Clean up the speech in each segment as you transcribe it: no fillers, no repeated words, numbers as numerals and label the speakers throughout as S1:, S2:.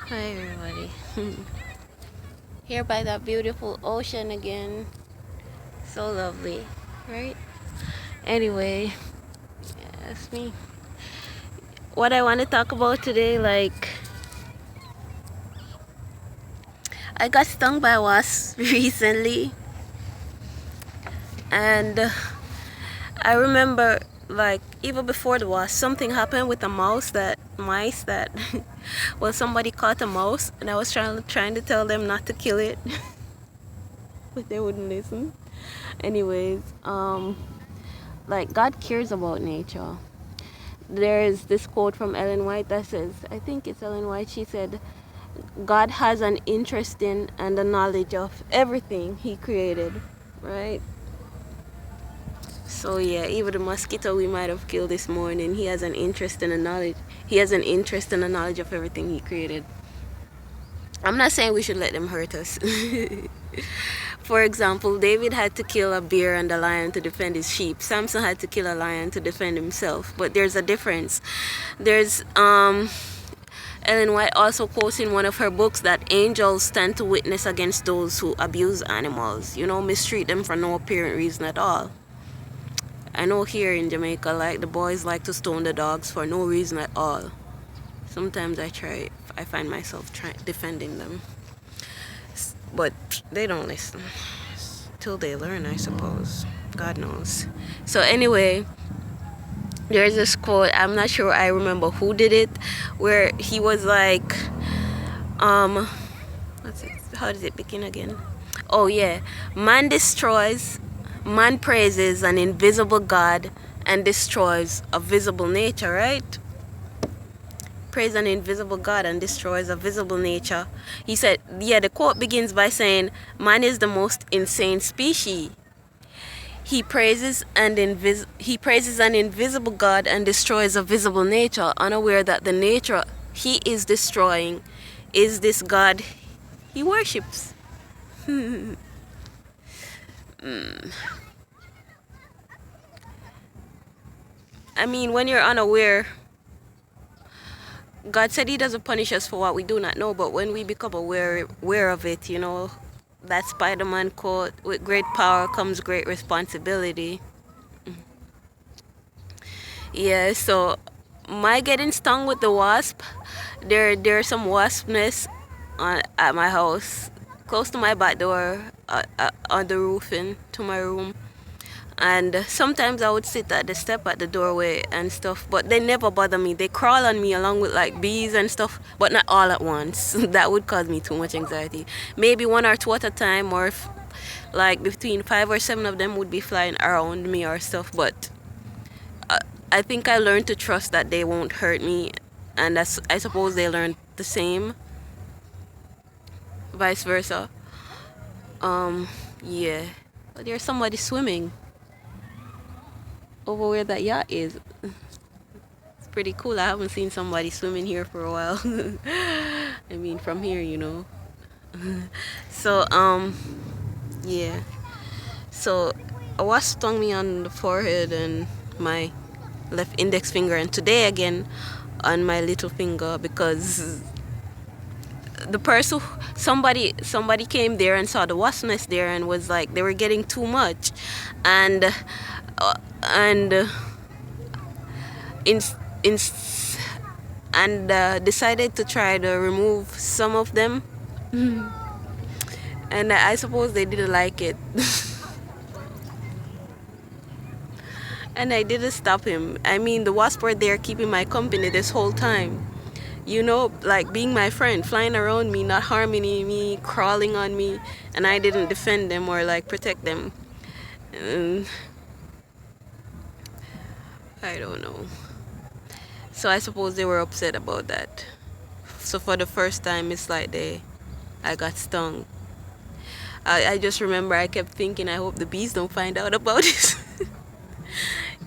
S1: Hi everybody. Here by that beautiful ocean again. So lovely, right? Anyway, yeah, that's me. What I want to talk about today, like, I got stung by a wasp recently, and I remember, like, even before the wasp, something happened with a mice that well, somebody caught a mouse, and I was trying to tell them not to kill it, but they wouldn't listen. Anyways, like, God cares about nature. There is this quote from Ellen White that says, I think it's Ellen White, she said, God has an interest in and a knowledge of everything he created, right? So yeah, even the mosquito we might have killed this morning, he has an interest in a knowledge. He has an interest in the knowledge of everything he created. I'm not saying we should let them hurt us. For example, David had to kill a bear and a lion to defend his sheep. Samson had to kill a lion to defend himself. But there's a difference. There's Ellen White also quotes in one of her books that angels stand to witness against those who abuse animals, mistreat them for no apparent reason at all. I know here in Jamaica, like, the boys like to stone the dogs for no reason at all. Sometimes I find myself defending them. But they don't listen. Till they learn, I suppose. God knows. So anyway, there's this quote, I'm not sure I remember who did it, where he was like, how does it begin again? Oh yeah, man praises an invisible God and destroys a visible nature, right? Praise an invisible God and destroys a visible nature. He said, yeah, the quote begins by saying, man is the most insane species. He praises an invisible God and destroys a visible nature, unaware that the nature he is destroying is this God he worships. I mean, when you're unaware, God said he doesn't punish us for what we do not know, but when we become aware of it, that Spider-Man quote, with great power comes great responsibility. Yeah, so my getting stung with the wasp, there's some wasp nests at my house, close to my back door, on the roofing to my room. And sometimes I would sit at the step at the doorway and stuff, but they never bother me. They crawl on me along with like bees and stuff, but not all at once. That would cause me too much anxiety. Maybe one or two at a time, or if, like, between 5 or 7 of them would be flying around me or stuff. But I think I learned to trust that they won't hurt me, and I suppose they learned the same, vice versa. Yeah. But there's somebody swimming over where that yacht is. It's pretty cool. I haven't seen somebody swimming here for a while. I mean, from here, So, yeah. So, a wasp stung me on the forehead and my left index finger, and today again on my little finger, because the person, somebody came there and saw the wasp nest there and was like, they were getting too much, and in and decided to try to remove some of them. And I suppose they didn't like it. And I didn't stop him. I mean, the wasps were there keeping my company this whole time, like being my friend, flying around me, not harming me, crawling on me, and I didn't defend them or like protect them. And I don't know. So I suppose they were upset about that. So for the first time, it's like I got stung. I just remember I kept thinking, I hope the bees don't find out about it.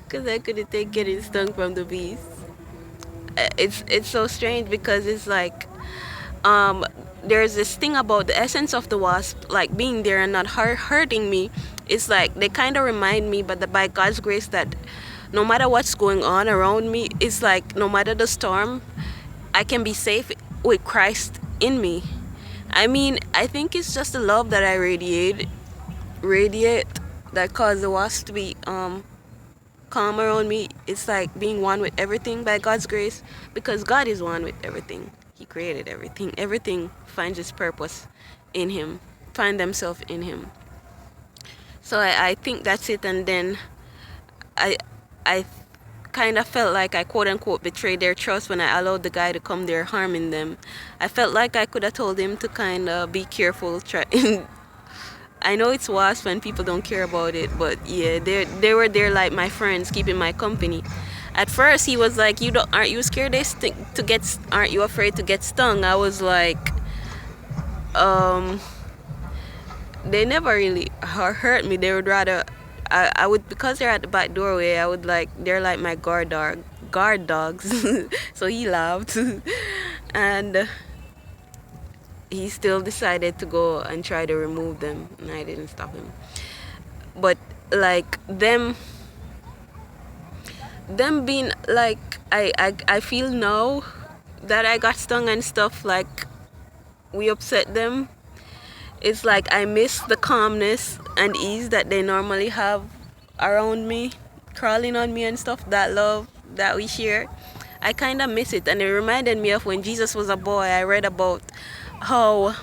S1: Because I couldn't take getting stung from the bees. It's so strange, because it's like, there's this thing about the essence of the wasp, like being there and not hurting me. It's like they kind of remind me, but by God's grace, that no matter what's going on around me, it's like no matter the storm, I can be safe with Christ in me. I mean, I think it's just the love that I radiate that caused the wasp to be calm around me. It's like being one with everything by God's grace, because God is one with everything. He created everything. Everything finds its purpose in Him, find themselves in Him. So I think that's it. And then I I kind of felt like I quote unquote betrayed their trust when I allowed the guy to come there harming them. I felt like I could have told him to kind of be careful. Try. I know it's Wasp and people don't care about it, but yeah, they were there like my friends, keeping my company. At first, he was like, "You don't, aren't you scared to get? Aren't you afraid to get stung?" I was like, um, they never really hurt me. They would rather, I would, because they're at the back doorway. I would like, they're like my guard dogs. So he laughed, and he still decided to go and try to remove them, and I didn't stop him. But like them being like, I feel now that I got stung and stuff, like we upset them. It's like I miss the calmness and ease that they normally have around me, crawling on me and stuff. That love that we share, I kind of miss it. And it reminded me of when Jesus was a boy. I read about how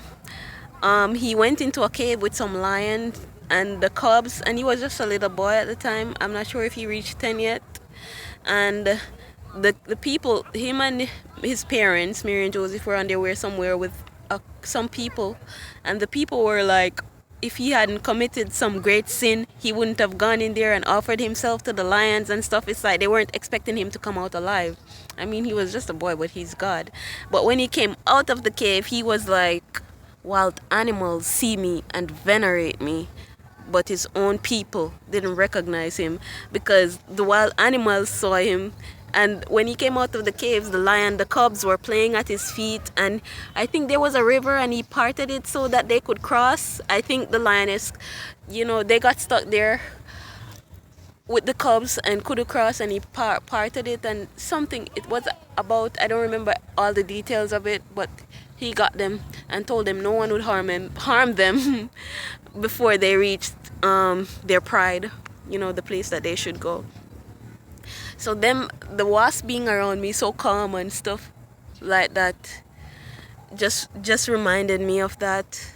S1: he went into a cave with some lions and the cubs, and he was just a little boy at the time. I'm not sure if he reached 10 yet. And the people, him and his parents, Mary and Joseph, were on their way somewhere with some people, and the people were like, if he hadn't committed some great sin, he wouldn't have gone in there and offered himself to the lions and stuff. It's like they weren't expecting him to come out alive. I mean, he was just a boy, but he's God. But when he came out of the cave, he was like, wild animals see me and venerate me, but his own people didn't recognize him, because the wild animals saw him. And when he came out of the caves, the cubs were playing at his feet, and I think there was a river and he parted it so that they could cross. I think the lioness, they got stuck there with the cubs and couldn't cross, and he parted it, and something it was about, I don't remember all the details of it, but he got them and told them no one would harm them before they reached their pride, the place that they should go. So the wasp being around me so calm and stuff like that just reminded me of that,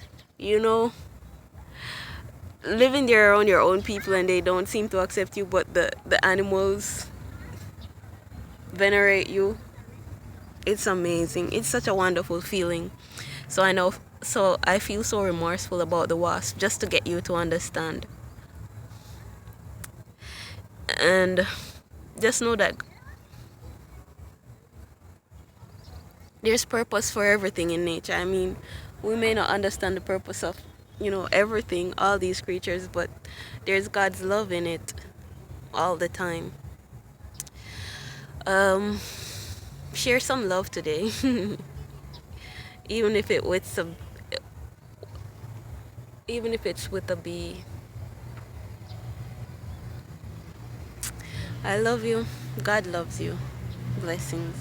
S1: living there around your own people and they don't seem to accept you, but the animals venerate you. It's amazing. It's such a wonderful feeling. So I feel so remorseful about the wasp, just to get you to understand. And just know that there's purpose for everything in nature. I mean, we may not understand the purpose of, everything, all these creatures, but there's God's love in it all the time. Share some love today. even if it's with a bee. I love you. God loves you. Blessings.